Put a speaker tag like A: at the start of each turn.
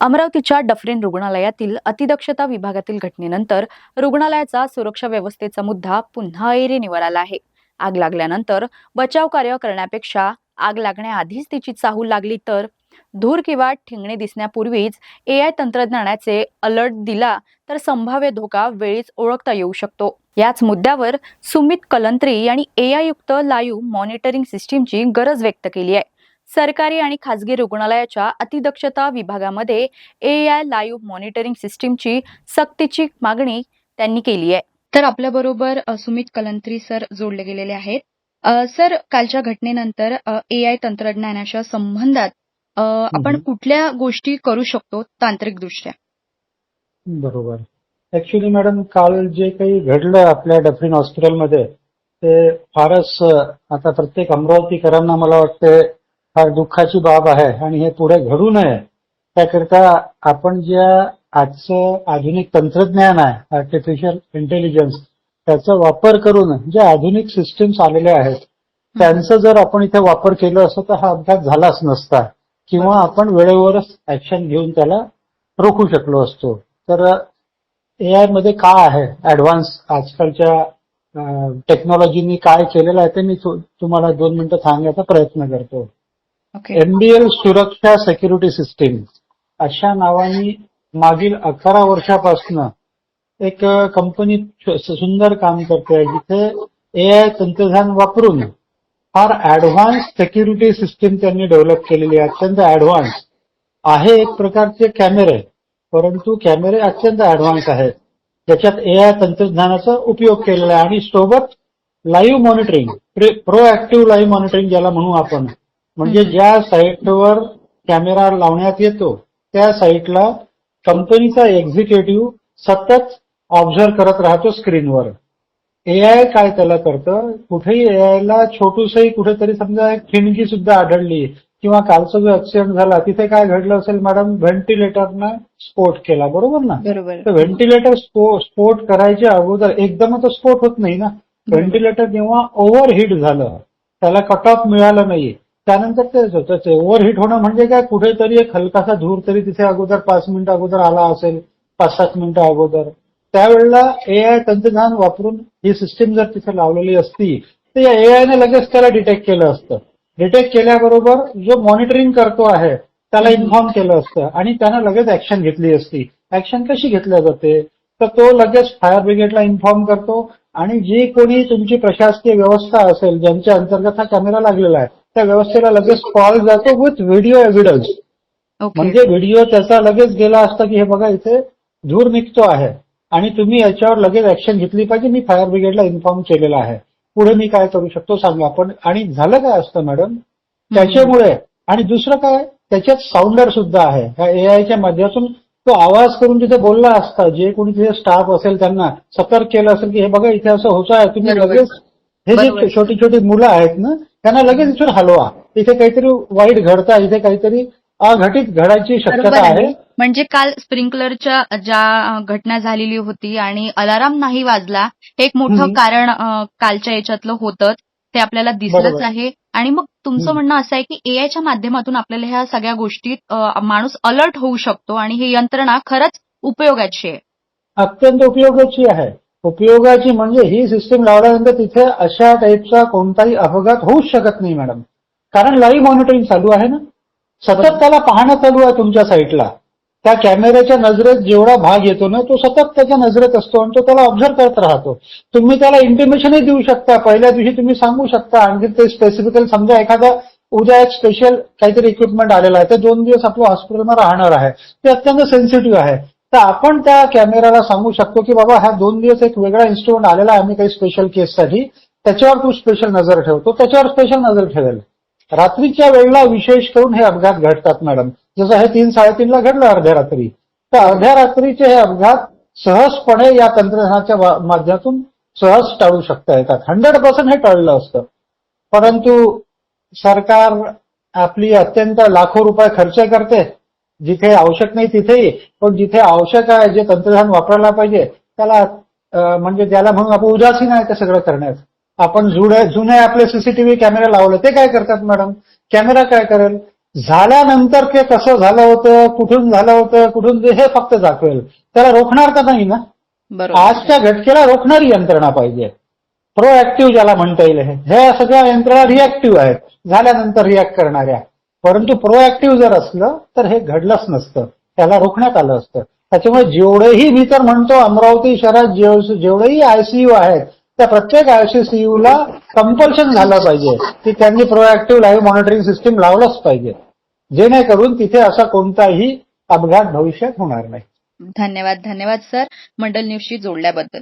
A: अमरावतीच्या डफरीन रुग्णालयातील अतिदक्षता विभागातील घटनेनंतर रुग्णालयाचा सुरक्षा व्यवस्थेचा मुद्दा पुन्हा ऐरणीवर आला आहे. आग लागल्यानंतर बचाव कार्य करण्यापेक्षा आग लागण्याआधीच तिची चाहूल लागली तर धूर किंवा ठिंगणे दिसण्यापूर्वीच एआय तंत्रज्ञानाचे अलर्ट दिला तर संभाव्य धोका वेळीच ओळखता येऊ शकतो. याच मुद्द्यावर सुमित कलंत्री यांनी एआय युक्त लाईव्ह मॉनिटरिंग सिस्टीमची गरज व्यक्त केली आहे. सरकारी आणि खासगी रुग्णालयाच्या अतिदक्षता विभागामध्ये एआय लाईव्ह मॉनिटरिंग सिस्टीमची सक्तीची मागणी त्यांनी केली आहे. तर आपल्याबरोबर सुमित कलंत्री सर जोडले गेलेले आहेत. सर, कालच्या घटनेनंतर एआय तंत्रज्ञानाच्या संबंधात आपण कुठल्या गोष्टी करू शकतो तांत्रिकदृष्ट्या?
B: बरोबर. ऍक्च्युली मॅडम, काल जे काही घडलं आपल्या डफरीन हॉस्पिटलमध्ये ते फारच आता प्रत्येक अमरावतीकरांना मला वाटते फार दुःखाची बाब आहे आणि हे पुढे घडू नये त्याकरिता आपण ज्या आजचं आधुनिक तंत्रज्ञान आहे आर्टिफिशियल इंटेलिजन्स त्याचा वापर करून ज्या आधुनिक सिस्टीम्स आलेल्या आहेत त्यांचा जर आपण इथे वापर केला असता तर हा अपघात झालाच नसता किंवा आपण वेळेवरच ऍक्शन घेऊन त्याला रोखू शकलो असतो. तर एआय मध्ये काय आहे ऍडव्हान्स आजकालच्या टेक्नॉलॉजीनी काय केलेलं आहे ते मी तुम्हाला 2 मिनिटं सांगण्याचा प्रयत्न करतो. एमडीएल सुरक्षा सिक्युरिटी सिस्टीम अशा नावाने मागील 11 वर्षापासून एक कंपनी सुंदर काम करते जिथे एआय तंत्रज्ञान वापरून फार ऍडव्हान्स सिक्युरिटी सिस्टीम त्यांनी डेव्हलप केलेली आहे. अत्यंत ऍडव्हान्स आहे. एक प्रकारचे कॅमेरे, परंतु कॅमेरे अत्यंत ऍडव्हान्स आहेत ज्याच्यात एआय तंत्रज्ञानाचा उपयोग केलेला आहे आणि सोबत live monitoring, proactive live monitoring ज्याला म्हणू आपण, म्हणजे ज्या साईटवर कॅमेरा लावण्यात येतो त्या साईटला कंपनीचा एक्झिक्युटिव्ह सतत ऑब्झर्व्ह करत राहतो स्क्रीनवर. एआय काय त्याला करतं, कुठेही एआयला छोटूसही कुठेतरी समजा एक ठिणगी सुद्धा आढळली किंवा कालचा जो ऍक्सिडेंट झाला तिथे काय घडलं असेल मॅडम, व्हेंटिलेटरनं स्फोट केला, बरोबर ना? तर व्हेंटिलेटर स्फोट करायच्या अगोदर एकदमच स्फोट होत नाही ना. व्हेंटिलेटर जेव्हा ओव्हरहीट झालं, त्याला कट ऑफ मिळालं नाही, त्यानंतर तेच होतं. ते ओव्हरहीट होणं म्हणजे काय, कुठेतरी एक हलकासा धूर तरी तिथे अगोदर 5 मिनिटं अगोदर आला असेल, 5-7 मिनिटं अगोदर, त्यावेळेला एआय तंत्रज्ञान वापरून ही सिस्टीम जर तिथे लावलेली असती तर या एआयने लगेच त्याला डिटेक्ट केलं असतं. डिटेक्ट केल्याबरोबर जो मॉनिटरिंग करतो आहे त्याला इन्फॉर्म केलं असतं आणि त्यानं लगेच ऍक्शन घेतली असती. ऍक्शन कशी घेतल्या जाते तर तो लगेच फायर ब्रिगेडला इन्फॉर्म करतो आणि जी कोणी तुमची प्रशासकीय व्यवस्था असेल ज्यांच्या अंतर्गत हा कॅमेरा लागलेला आहे त्या व्यवस्थेला लगेच कॉल जातो विथ व्हिडिओ एव्हिडन्स. म्हणजे व्हिडिओ त्याचा लगेच गेला असता की हे बघा इथे धूर निघतो आहे आणि तुम्ही याच्यावर लगेच ऍक्शन घेतली पाहिजे, मी फायर ब्रिगेडला इन्फॉर्म केलेलं आहे, पुढे मी काय करू शकतो सांगा. पण आणि झालं काय असतं मॅडम त्याच्यामुळे, आणि दुसरं काय, त्याच्यात साऊंडर सुद्धा आहे. ह्या एआयच्या माध्यमातून तो आवाज करून तिथे बोलला असता, जे कोणी तिथे स्टाफ असेल त्यांना सतर्क केलं असेल की हे बघा इथे असं होत आहे, तुम्ही लगेच हे जे छोटी छोटी मुलं आहेत ना त्यांना लगेच इथून हलवा, इथे काहीतरी वाईट घडतं, इथे काहीतरी अघटित घडायची शक्यता आहे.
A: म्हणजे काल स्प्रिंकलरच्या ज्या घटना झालेली होती आणि अलाराम नाही वाजला, हे एक मोठं कारण कालच्या याच्यातलं होतं, ते आपल्याला दिसलंच आहे. आणि मग तुमचं म्हणणं असं आहे की एआयच्या माध्यमातून आपल्याला ह्या सगळ्या गोष्टीत माणूस अलर्ट होऊ शकतो आणि ही यंत्रणा खरंच उपयोगाची आहे.
B: अत्यंत उपयोगाची आहे. उपयोगाची म्हणजे ही सिस्टीम लावल्यानंतर तिथे अशा टाईपचा कोणताही अपघात होऊच शकत नाही मॅडम, कारण लाईव्ह मॉनिटरिंग चालू आहे ना, सतत त्याला पाहणं चालू आहे तुमच्या साईटला. त्या कॅमेऱ्याच्या नजरेत जेवढा भाग येतो ना तो सतत त्याच्या नजरेत असतो आणि तो त्याला ऑब्झर्व्ह करत राहतो. तुम्ही त्याला इंटिमेशनही देऊ शकता, पहिल्या दिवशी तुम्ही सांगू शकता, आणखी ते स्पेसिफिकली समजा एखादा उद्या एक स्पेशल काहीतरी इक्विपमेंट आलेला आहे, ते 2 दिवस आपल्या हॉस्पिटलमध्ये राहणार आहे, ते अत्यंत सेन्सिटिव्ह आहे, तर आपण त्या कॅमेऱ्याला सांगू शकतो की बाबा हा 2 दिवस एक वेगळा इन्स्ट्रुमेंट आलेला आहे आम्ही काही स्पेशल केससाठी, त्याच्यावर तू स्पेशल नजर ठेवतो, त्याच्यावर स्पेशल नजर ठेवेल. रात्रीच्या वेळेला विशेष करून हे अपघात घडतात मॅडम, जसं हे 3-3:30ला घडलं अर्ध्या रात्री, तर अर्ध्या रात्रीचे हे अपघात सहजपणे या तंत्रज्ञानाच्या माध्यमातून सहज टाळू शकता येतात. 100% हे टळलं असतं, परंतु सरकार आपली अत्यंत लाखो रुपये खर्च करते जिथे आवश्यक नाही तिथेही, पण जिथे आवश्यक आहे जे तंत्रज्ञान वापरायला पाहिजे त्याला म्हणजे त्याला म्हणून आपण उदासीन आहे ते सगळं करण्यात. आपण जुने आपले सीसीटीव्ही कॅमेरा लावले, ते काय करतात मॅडम, कॅमेरा काय करेल, झाल्यानंतर ते कसं झालं होतं, कुठून झालं होतं, कुठून हे फक्त दाखवेल. त्याला रोखणार का नाही ना?
A: बरोबर.
B: आजच्या घटकेला रोखणारी यंत्रणा पाहिजे. प्रोएक्टिव्ह ज्याला म्हणता येईल, ह्या सगळ्या यंत्रणा रिएक्टिव्ह आहेत, झाल्यानंतर रिॲक्ट करणाऱ्या. परंतु प्रोएक्टिव्ह जर असलं तर हे घडलंच नसतं, त्याला रोखण्यात आलं असतं. त्याच्यामुळे जेवढेही मी तर म्हणतो अमरावती शहरात जेवढेही आयसीयू आहेत त्या प्रत्येक आयसीयूला कंपल्शन झालं पाहिजे की त्यांनी प्रोएक्टिव्ह लाईव्ह मॉनिटरिंग सिस्टीम लावलंच पाहिजे, जेणेकरून तिथे असा कोणताही अपघात भविष्यात होणार नाही.
A: धन्यवाद सर, मंडल न्यूजशी जोडल्याबद्दल.